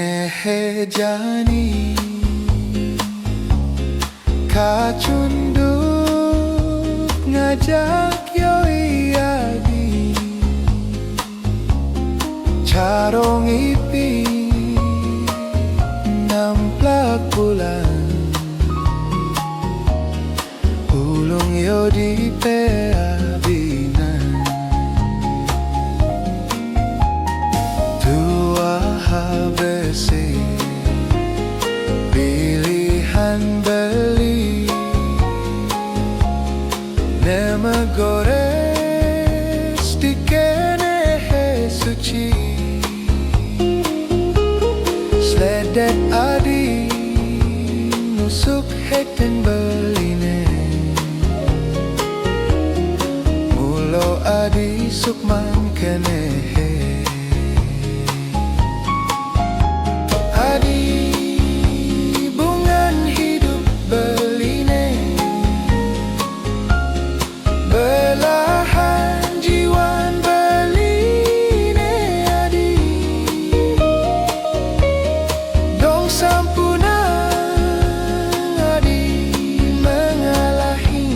Kenehe jani kacunduk ngajak yoi adi carong ipi namplak bulan ulung yo di peabinan tua habesi pilihan beli nema gores di kenehe suci sledet adi nusuk hekten beline mulo adi sukman kenehe adi bungan hidup beline belahan jiwan beline adi dong sampunang adi mengalahi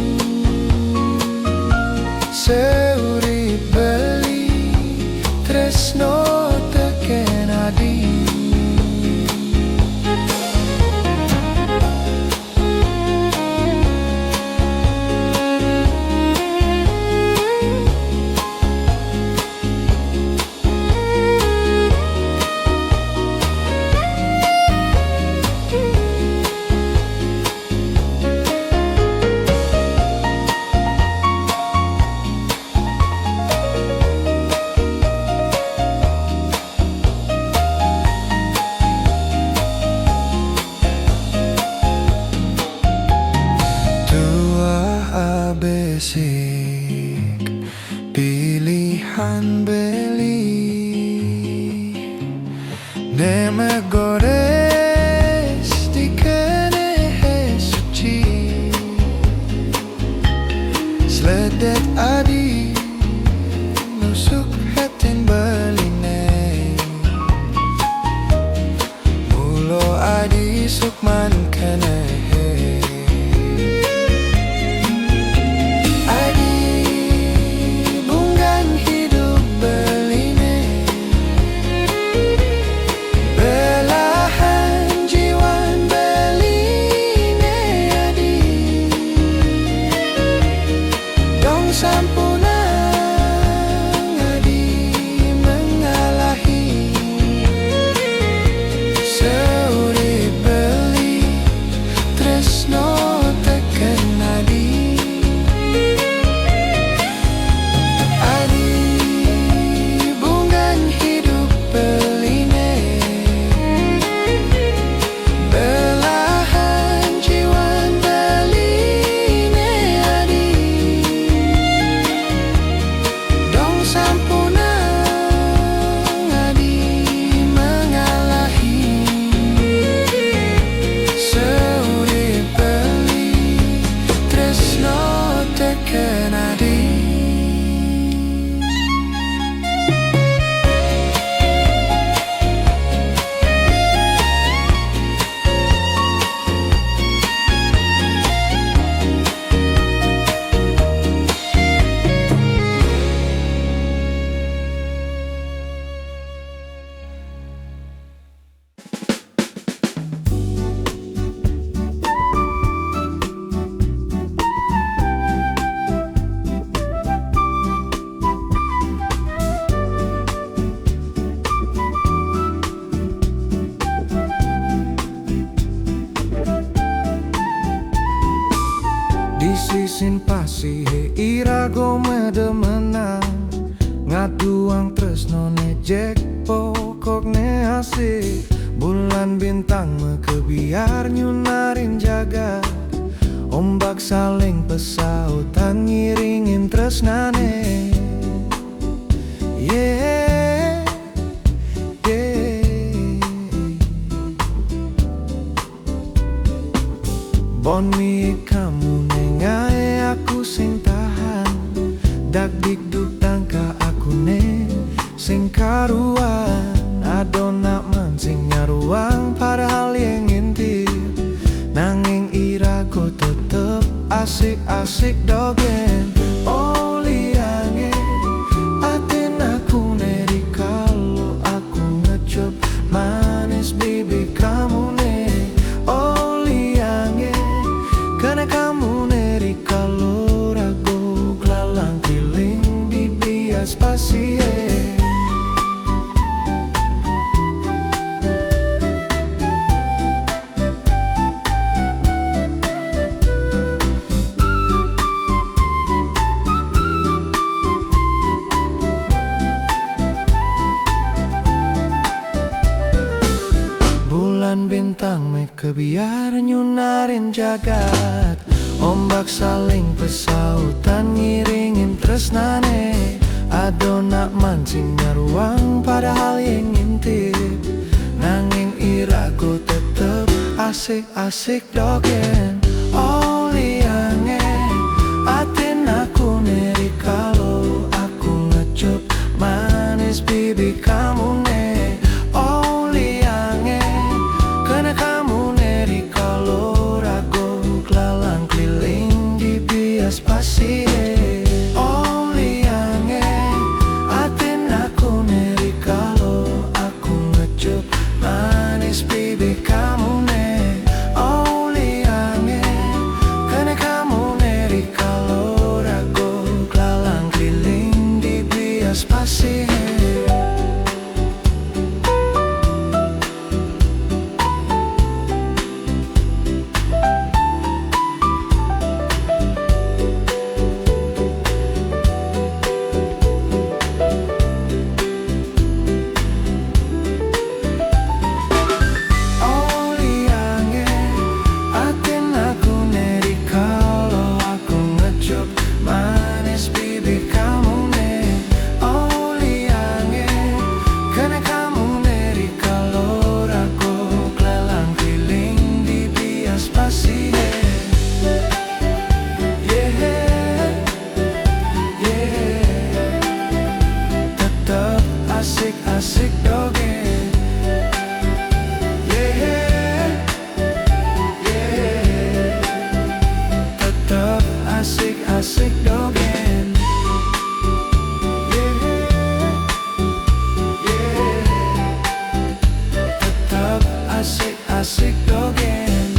seuri beli tresno teken adi besik pilihan beli nema gores di kenehe suci sledet adi nusuk heten beline mulo adi sukman kenehe sampunang adi mengalahi seuri beli tresno teken adi adi bungan hidup beline belahan jiwan beline adi sampunang adi mengalahi seuri beli tresno teken adi di sisin pasi he irago medemenang ngaduang tresno nejek pokok ne asik bulan bintang mekebiar nyunarin jaga ombak saling pesautan ngiringin tresnane yeah yeah bon mi kamu nengae aku sing tahan dak dikduk tangka aku ne sing karuan adona man sing nyaru asik-asik dogen. Oh liange atin aku neri kalau aku ngecop manis bibir kamu ne. Oh liange karena kamu neri kalau ragu kelalang keliling di bias pasie. Bintang meke biar nyunarin jagat, ombak saling pesautan ngiringin tresnane. Ado nak mancing ruang padahal yang ngintip, nanging iraku tetep asik-asik dogen. Oh liange atin aku neri kalau aku ngecop manis bibir kamu ne. Oh liange karena kamu neri kalau ragu kelalang keliling di bias pasie. Oh liange atin aku neri kalau aku ngecop manis bibir kamu ne. Oh liange karena kamu neri kalau ragu kelalang keliling di bias pasie. Asik dogen, yeah, yeah. Tetap asik-asik dogen, yeah, yeah. Tetap asik-asik dogen.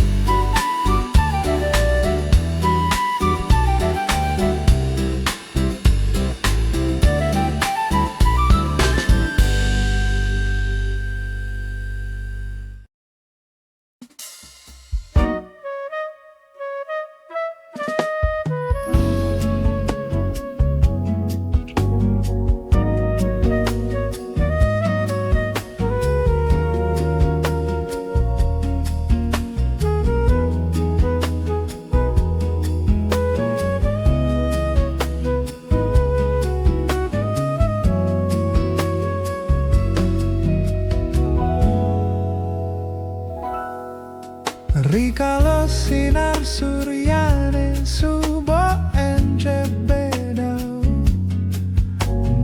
Rikala sinar suryane subo enjebedau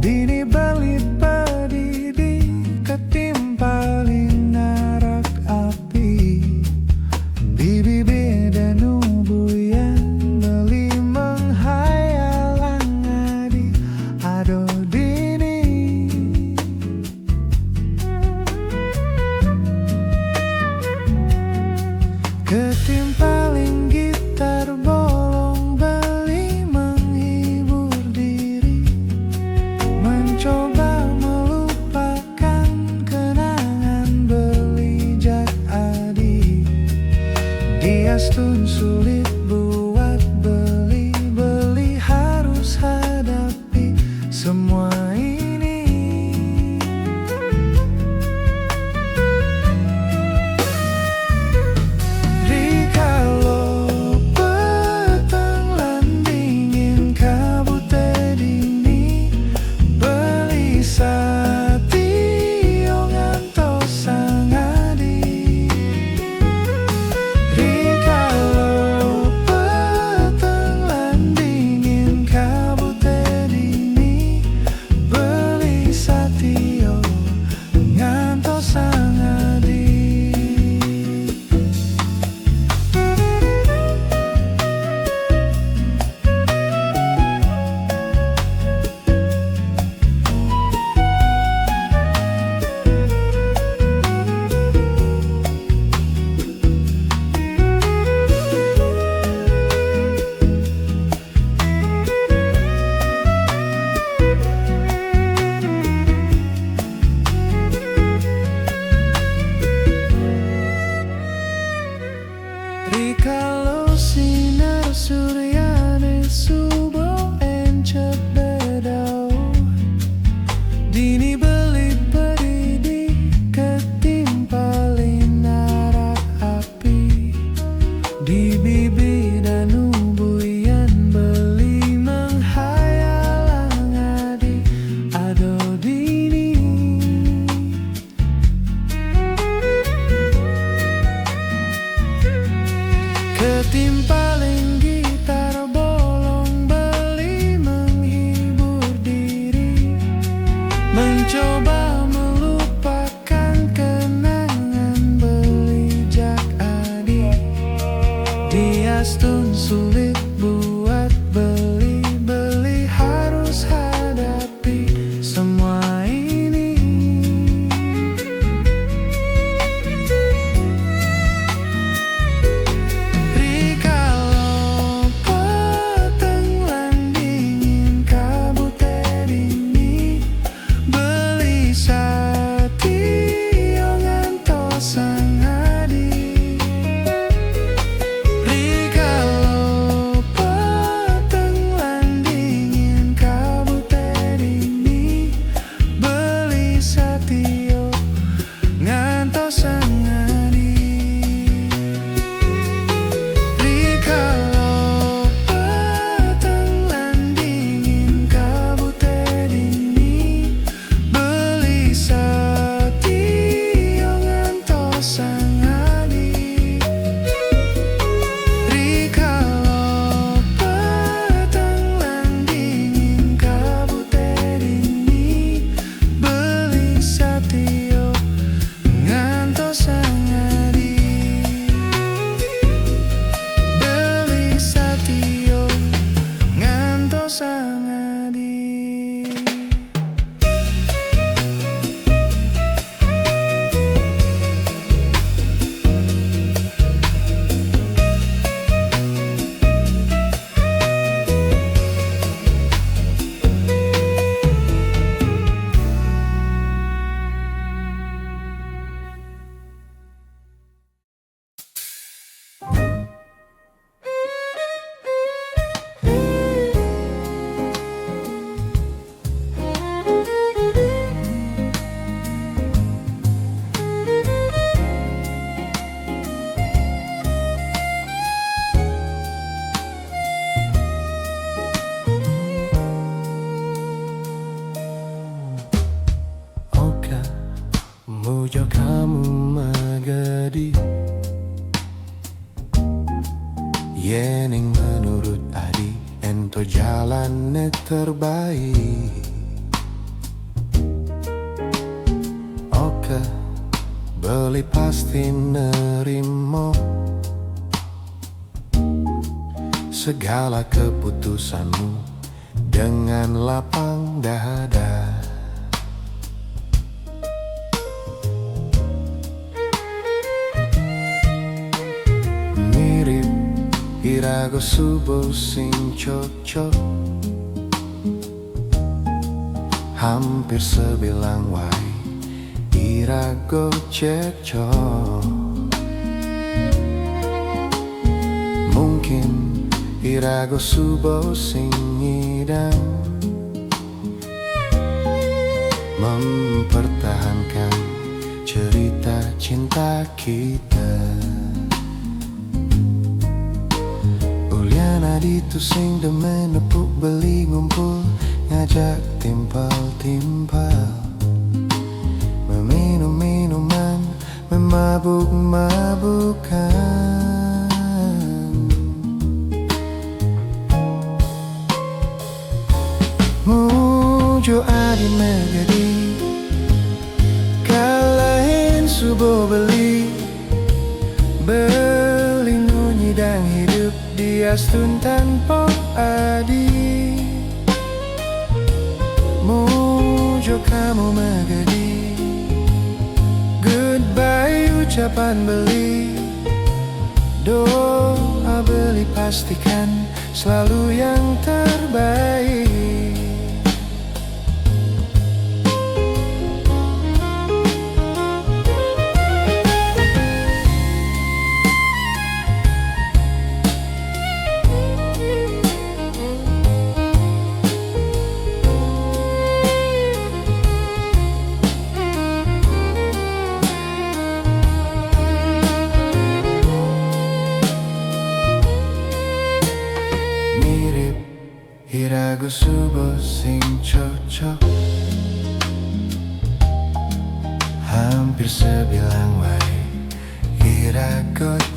dini beli padidi ketimpaling narak api bibi beda nubuyan beli menghayalang adi ado dini. Ketimpaling gitar bolong beli menghibur diri, mencoba melupakan kenangan beli jak adi. Diastun sulit buat beli harus hadapi semua ini. Rikalo Kalau sinar suryane subuh encet bedau, dini beli beridi ketimpalin arak api. Di bibi dan ubuyan beli menghayalang adi ado dini. Ketimpaling gitar bolong beli menghibur diri, mencoba melupakan kenangan beli jak adi. Diastun sulit buat beli harus hadapi semua ini. Rikalau peteng landingin kabut dini, beli satio ngantosang adi. Rikalau peteng landingin kabut dini, beli satio ngantosang adi. Rikalau peteng landingin kabut dini, beli satio ngantosang adi. Rikalau peteng landingin kabut dini, beli satio ngantosang adi. Beli satio ngantosang adi. Oka mujo kamu magadi, yening menurut adi ento jalannya terbaik. Oka beli pasti nerimo segala keputusanmu dengan lapang dada. Mirip irago subuh sing cocok, hampir sebilang wai irago cecok. Mungkin irago subuh sing ngidam, mempertahankan cerita cinta kita. Uliana ditu sing demen nepuk beli ngumpul, ngajak timpal-timpal, meminum minuman, memabuk-mabukan. Mujo adi megadi, kalahin subuh beli ngunyi dan hidup diastun tanpa adi. Mujo kamu megadi, goodbye ucapan beli, doa beli pastikan selalu yang terbaik.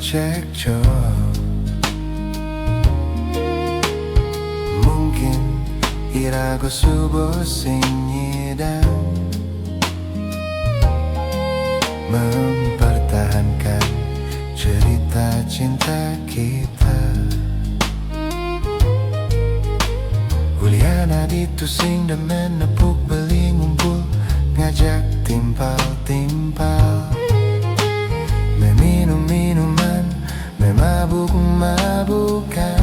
cekcok. Mungkin irago subuh sing nyidam mempertahankan cerita cinta kita. Uliana ditusing dan menepuk beli ngumpul, ngajak timpal-timpal, meminum minuman, memabuk-mabukan.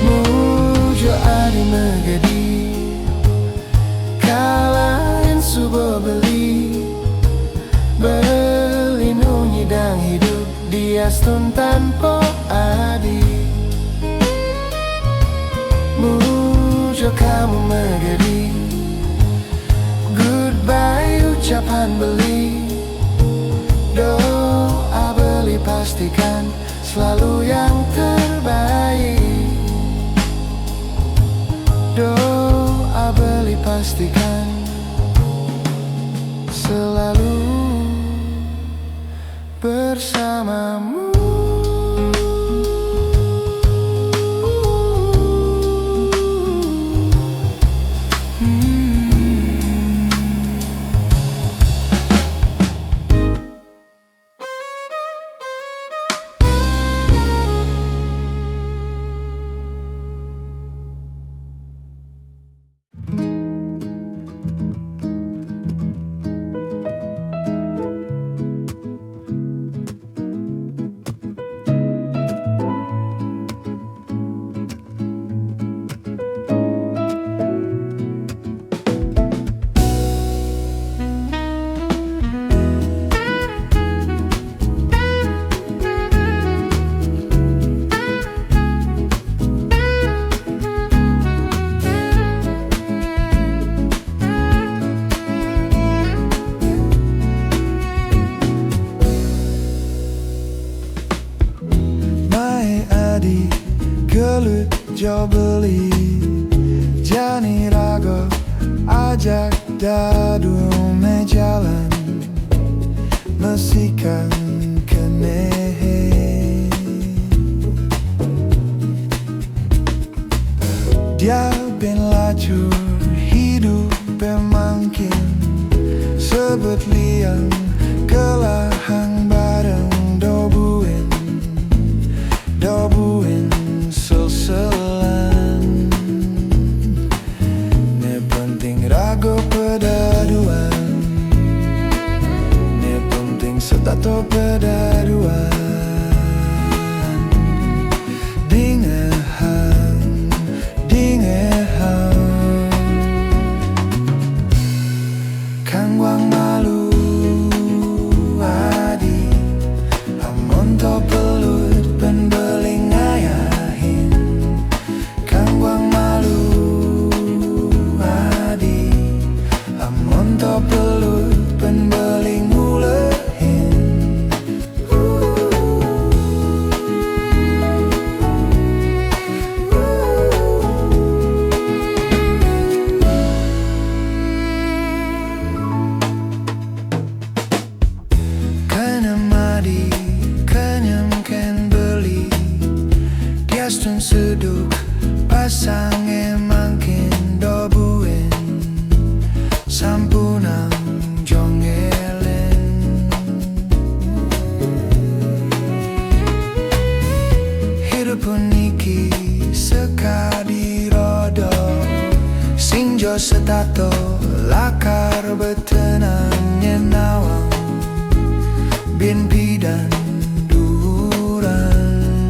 Mujo adi megedi, kalahin subuh beli, berlindung hidang hidup diastun tanpa adi. Mujo kamu megedi, goodbye ucapan beli, doa beli pastikan selalu yang terbaik. Doa beli pastikan selalu bersamamu. Gelut jo beli, jani rago ajak dadu me jalan, mesikan kenehe. Dia ben lacur hidup pemangkin, sebut liang kelahang bareng dobuin sel-selan. Ne penting rago pedaduan, ne penting setato pedaduan. Dingehan, dingehan, kang wang malu adi, amon to pelut penbeling ayahin. Kang wang malu adi, amon to pelut penbeling ngulehin. Kanamadi, kanyam ken beli, diastun seduk pasang emangkin dobuin, sampunang jongelen. Hidup puniki sekadi rodo, singjo setato lakar betenang nyenawang, bin bidan duran.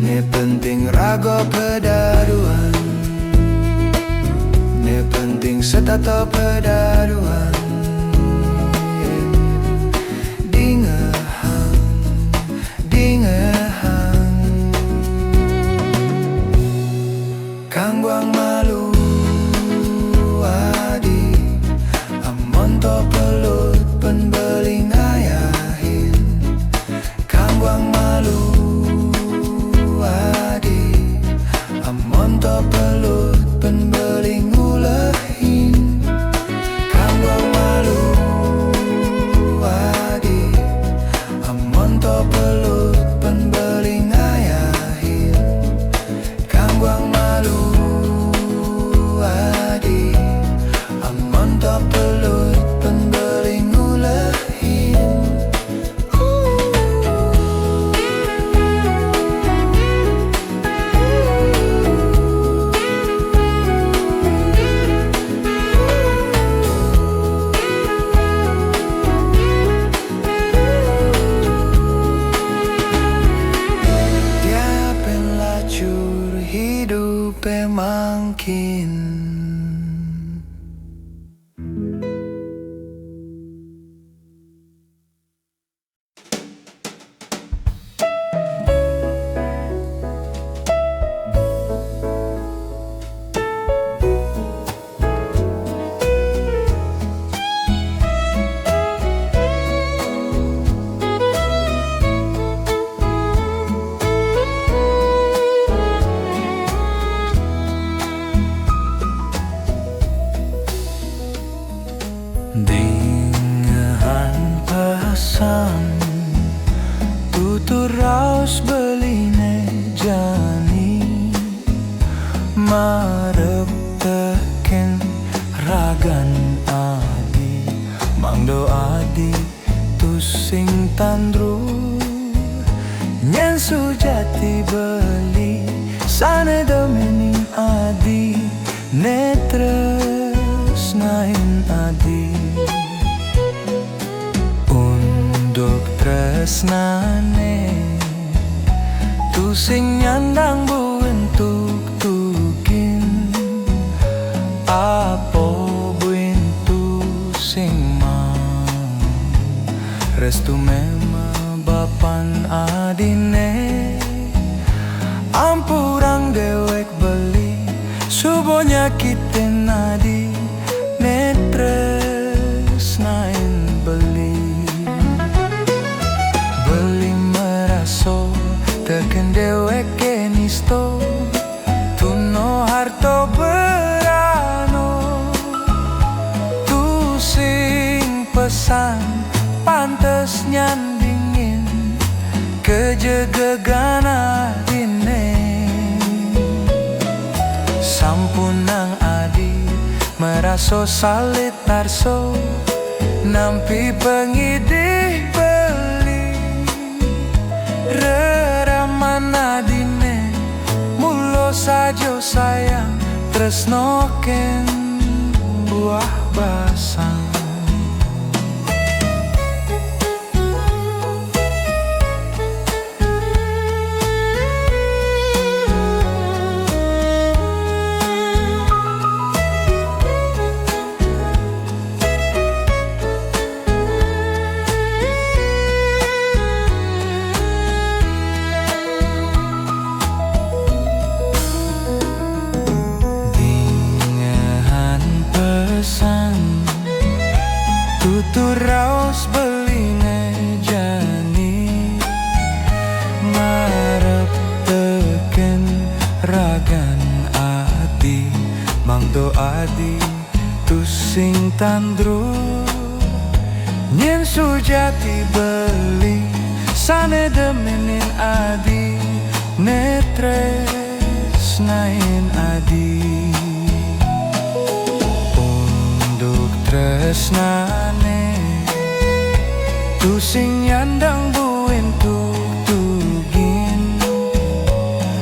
Ne penting rago pedaduan, ne penting setato pedaduan. Dingehan, dingehan, kang wang malu adi, amon to pelut penbeling ayahin. Kang wang malu adi, amon to pelut penbeling ngulehin. lain. Dengan pesan tutur raos beline jani marep teken ragan adi mangdo adi tusing tandru nyen sujati beli sane demening adi netres nain adi untuk tresnane tusing nyandang buentuk tukin apo buentu sing mang restu mema bapan adine ampurang dewek beli subo nyakitin adi netres nain beli teken dewek kenisto tuno harto berano tu sing pesan pantes nyandingin kejegegan adine sampunang adi meraso salit tarso nampi pengidih beli adine mulo sajo sayang tresnoken buah basang. Tutur raos beline jani marep teken ragan adi mangdo adi tusing tandru nyen sujati beli sane demenin adi netres nain adi untuk tresnane tusing nyandang buentuk tugin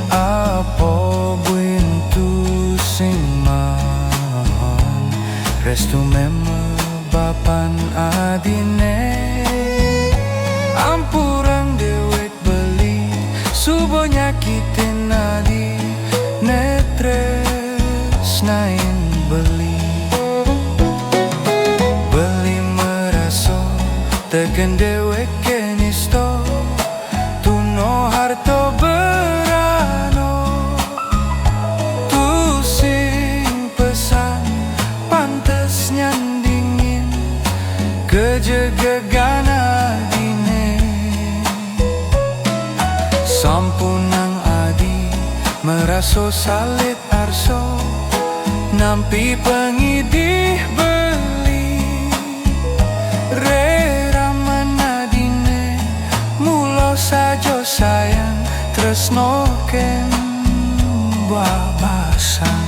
apo buentu sing mang restu mema bapan adine ampurang dewek beli subo nyakitin adi netres nain beli teken dewek kenisto tuno harto berano tu sing pesan pantes nyandingin kejegegan adine sampunang adi meraso salit arso nampi pengidih beli sajo sayang tresnoken buah basang.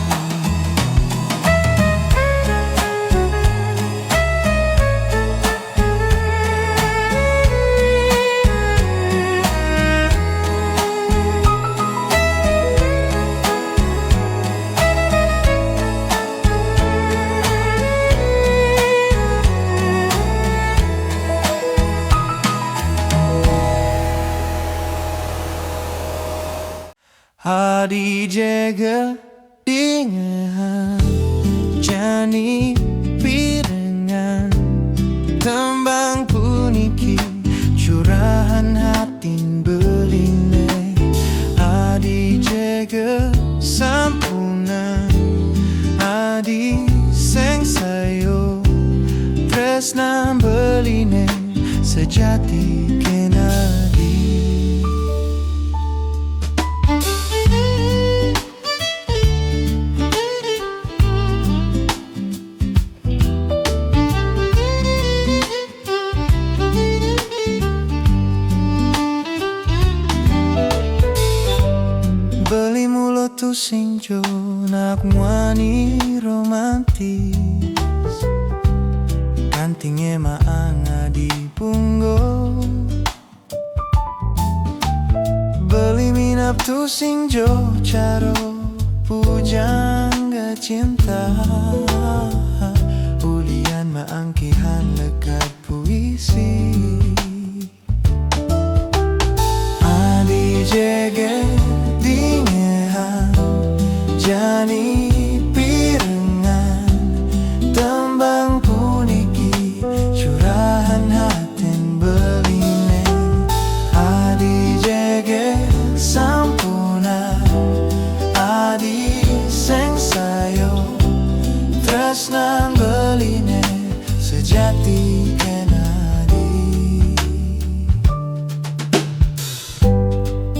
Adi jaga di Jani pirengan tembang puniki curahan hatin beline adi jaga sampuna adi seng sayo tresna beline sejati kenadi. Beli mulut tu singjo nak wani romantis kantinge maanga di punggo beli minap tu singjo caro pujangga cinta ulian maangkihan lekat puisi adi jege Jani pirengan tembang puniki curahan hatin beline adi jege sampuna adi seng sayo tresnan beline sejati kenadi.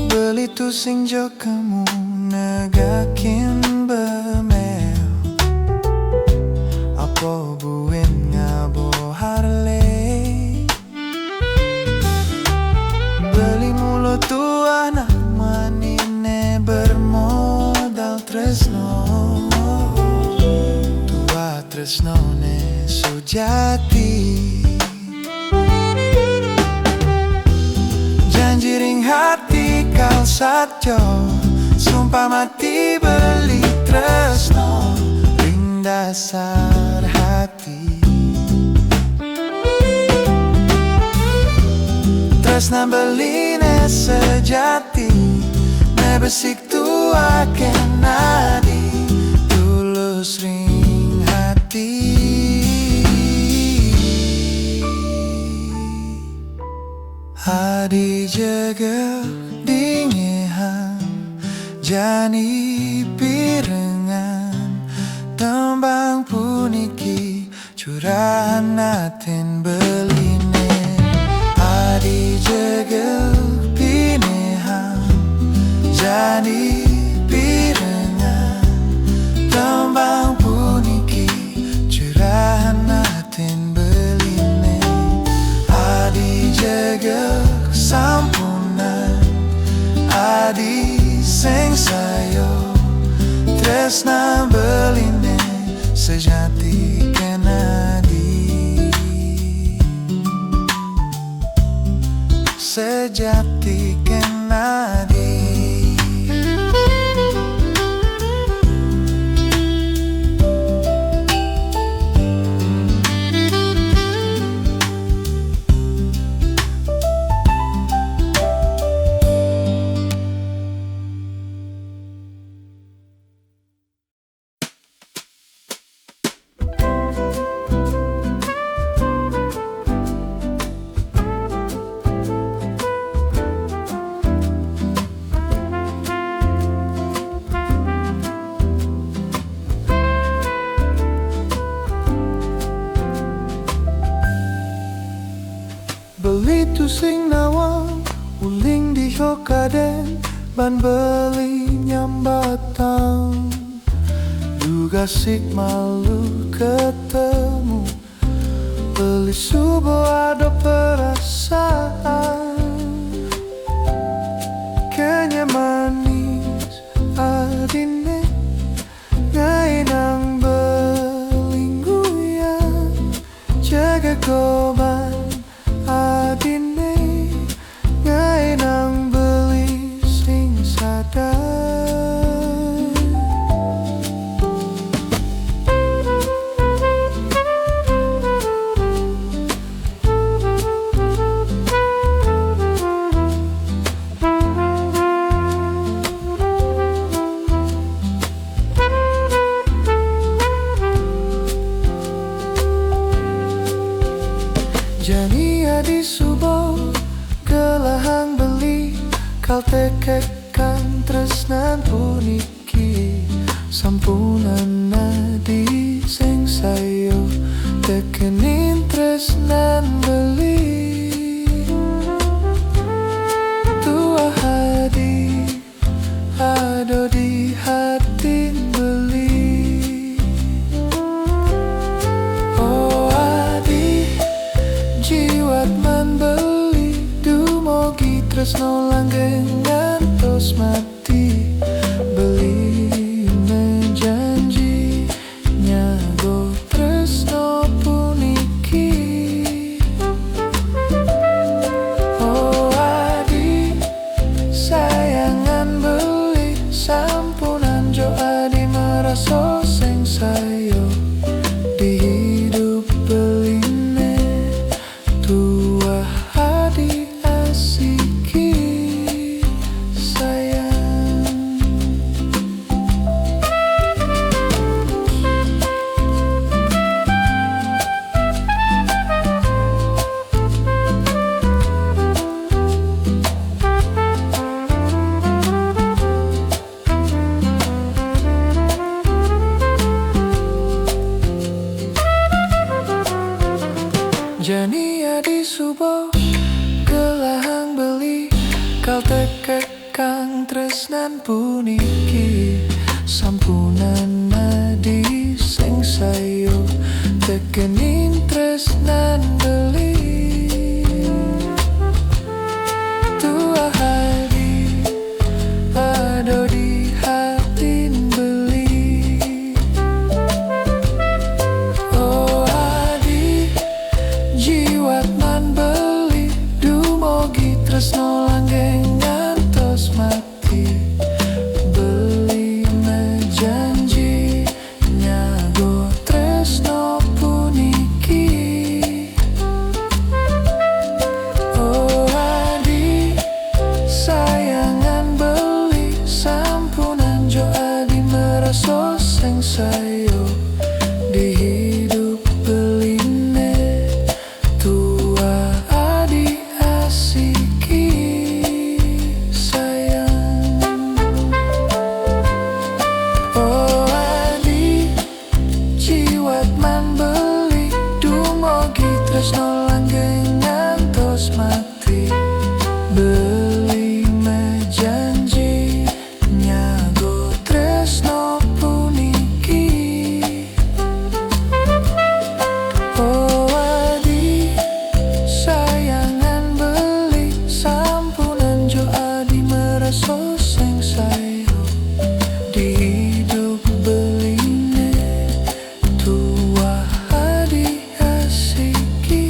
Beli tu sing jo kamu nagakin bemel apa buin ngabo harle beli mulut tu anak manine bermodal tresno tua tresno ne sujati janji ring hati kal satyo sumpah mati beli tresno ring dasar hati tresna beline sejati ne besik tua kenadi tulus ring hati adi jaga dingehan Jani pirengan tembang puniki curahan hatin beline adi jaga pinehan Jani pirengan tembang puniki curahan hatin beline adi jaga sampunan adi seng sayo tresna beline sejati kenadi sejati kenadi. Beli tu sing nawang uling di hokaden ban beli nyambatang juga sik malu ketemu beli subuh ada perasaan kenya manis adine ngainang belingguyan jaga goban adine ngainang beli sing sadar Jani adi subo gelahang beli kal tekekan tresnan puniki sampunan nadi sing sayo tekenin tresnan beli tua hadi ado di hati beli oh adi jiwat man beli dumogi tresno langgeng ngantos mati beli menjanji nyago tresno puniki oh adi sayangan beli sampunan jo adi meraso sing sayo di hidup beline tua adi asiki sayang. Jani adi subo gelahang beli kal tekekang tresnan puniki sampunan nadi sing sayo tekenin tresnan beli tua hadi ado di hati beli oh adi jiwat man beli dumogi tresno langgeng ngantos mati beli menjanji nyago tresno puniki oh adi sayangan beli sampunan jo adi meraso sing sayo di hidup beline tua adi asiki sayang oh adi jiwat man beli dumogi tresno langgeng ngantos mati beli menjanji nyago tresno puniki oh adi sayangan beli sampunan jo adi meraso sing sayo di hidup beline tua adi asiki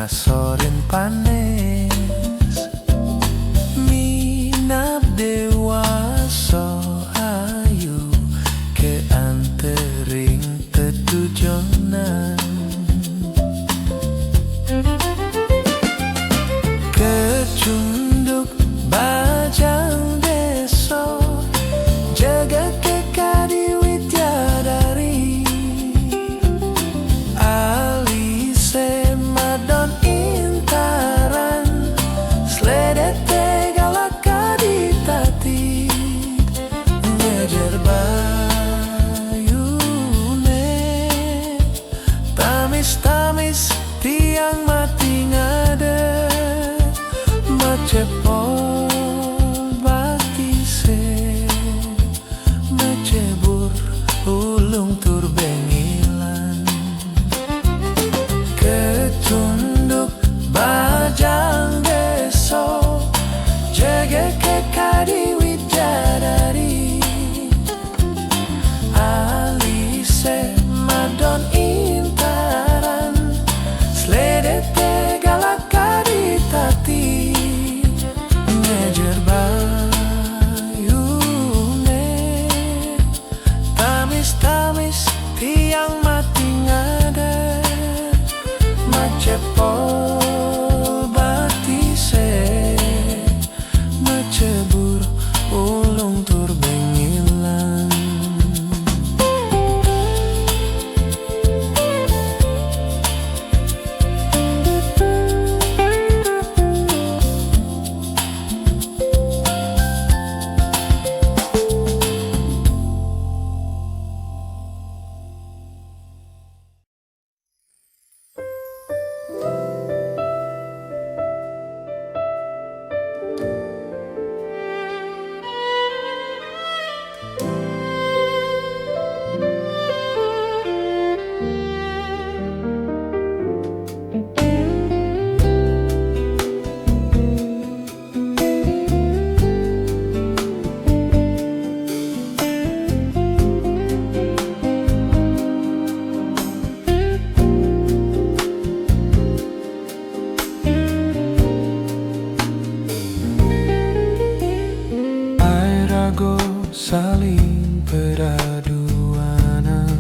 asorin panes minap dewasa ayu ke antering tetujonan kecunduk bajang deso jaga kekadi widyadari alise madon intaran sledete galakadi tati ngejer bayune tamis-tamis tiang mati ngade macepol batise macebur ulung tur bengilan ketunduk bajang deso jege kekadi widyadari alise madon intaran sledete galakadi tati ngejer bayune tamis-tamis tiang mati ngade macepol batise macebur ulung tur bengilan saling peraduanan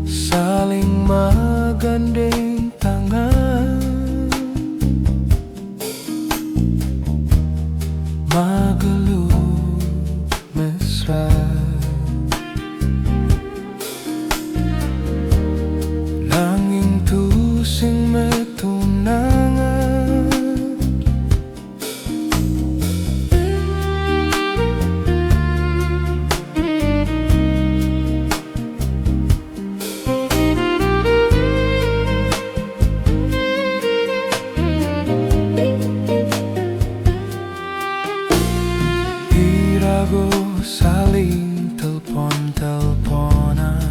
saling magandeng tangan mageluh mesra nanging tusing metunangan saling telpon-telponan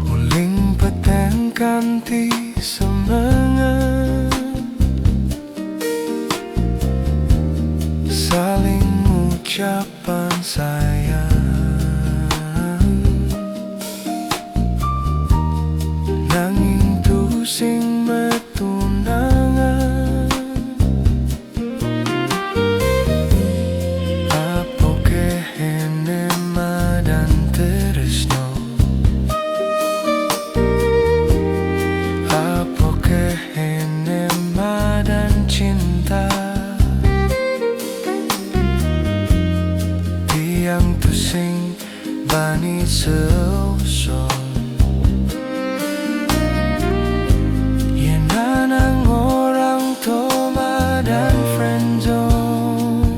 uling peteng kanti semangat saling ucapan sayang nanging tusing metunangan yang tusing bani seusol yenanang orang toma dan friendzone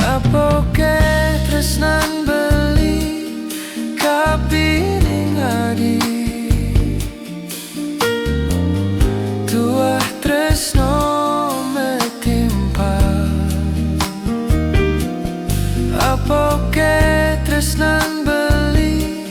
apoke tresnan beli kapiring adi tuah tresno apoke tresnan beli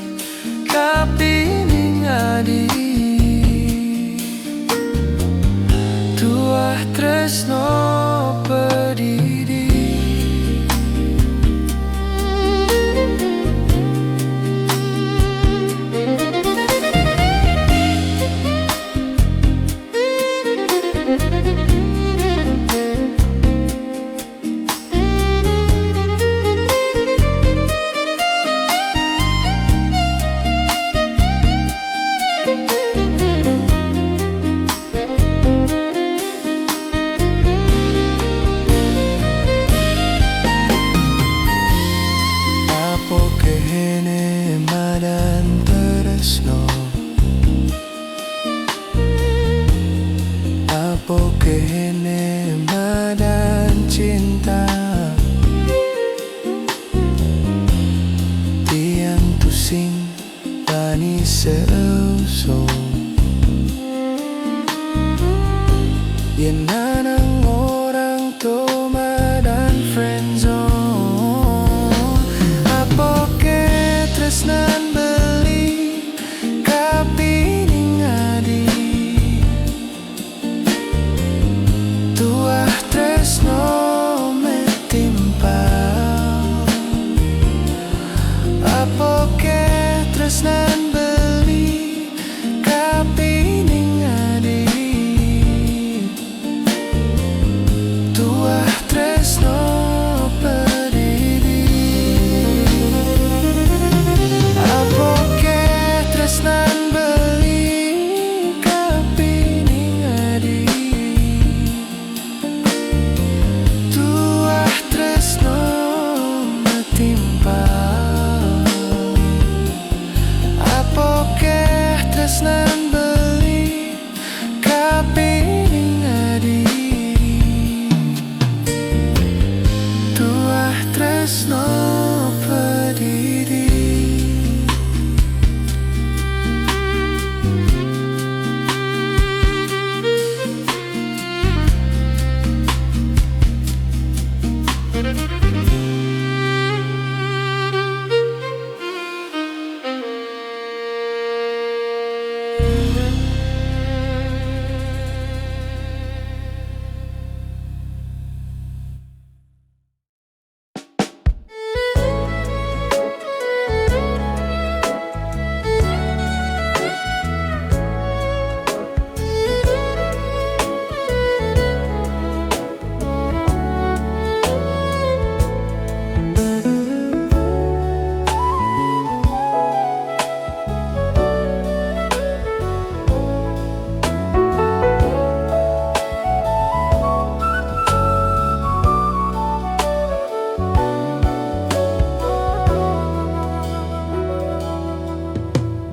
sing tani seusung yen nanang orang toma dan friendzone apoke tresnan beli kapining adi tuah tresno metimpal apoke tresnan beli kapining adi tuah tresno pedidi apoke tresnan beli kapining adi tuah tresno metimpal apoke tresnan beli kapining adi tuah tresno pedidi.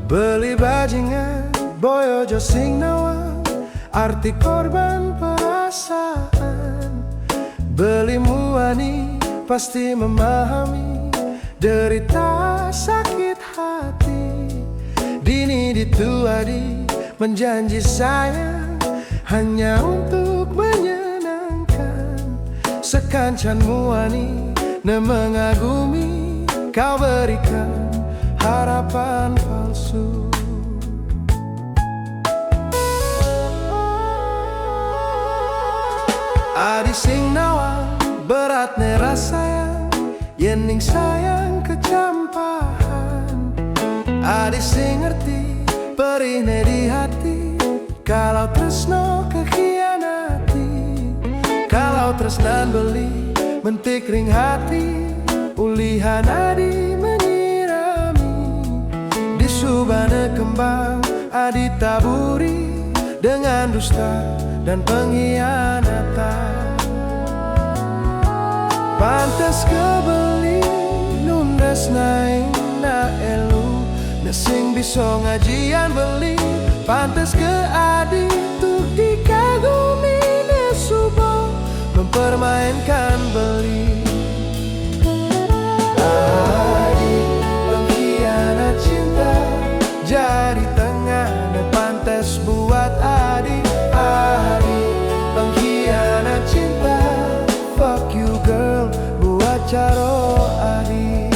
Beli bajingan, boy ojo sing nawang, arti korban perasaan. Beli muani, pasti memahami derita sakit hati. Dini dituadi, menjanji sayang hanya untuk menyenangkan. Sekancan muani, ne mengagumi, kau berikan harapan palsu. Adi sing nawang berat ne rasayang yening sayang kecampahan. Adi sing ngerti perih ne di hati kalau tresno kekhianati. Kalau tresnan beli mentik ring hati ulihan adi subana kembang adi taburi dengan dusta dan pengkhianatan. Pantas kebeli nundas naing na elu nesing biso ngajian beli. Pantas ke adi tuk dikagumi nesubo mempermainkan beli. Jadi tengah dan pantas buat adi. Adi pengkhianat cinta. Fuck you girl, buat caro adi.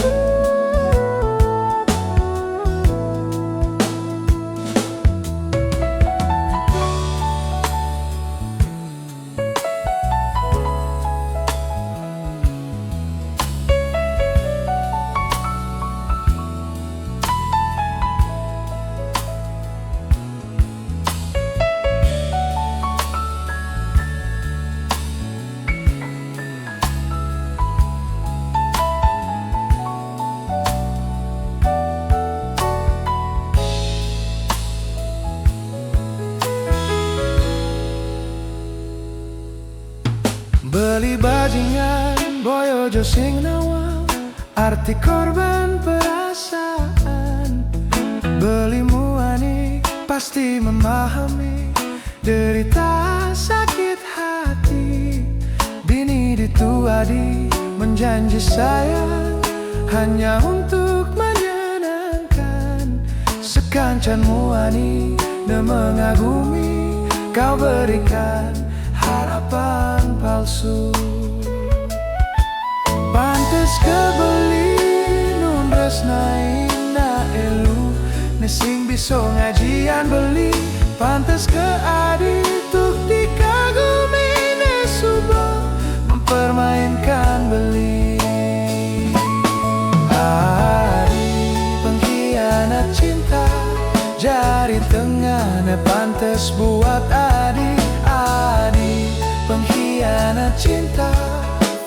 Beli bajingan, boy ojo sing nawang, arti korban perasaan. Beli muani, pasti memahami derita sakit hati. Bini dituadi, menjanji sayang hanya untuk menyenangkan. kencanmu ani dan mengagumi. Kau berikan harapan palsu. Pantes kebeli nun resnain na elu nesing biso ngajian beli. Pantes ke adi tuk dikagumi nesuba mempermainkan beli. Adi pengkhianat cinta jari tengah ne pantes buat adi. Adi pengkhianat cinta,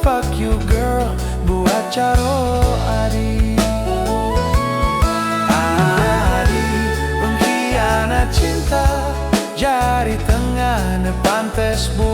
fuck you girl buat caro adi. Adi pengkhianat cinta jari tengah ne pantes buat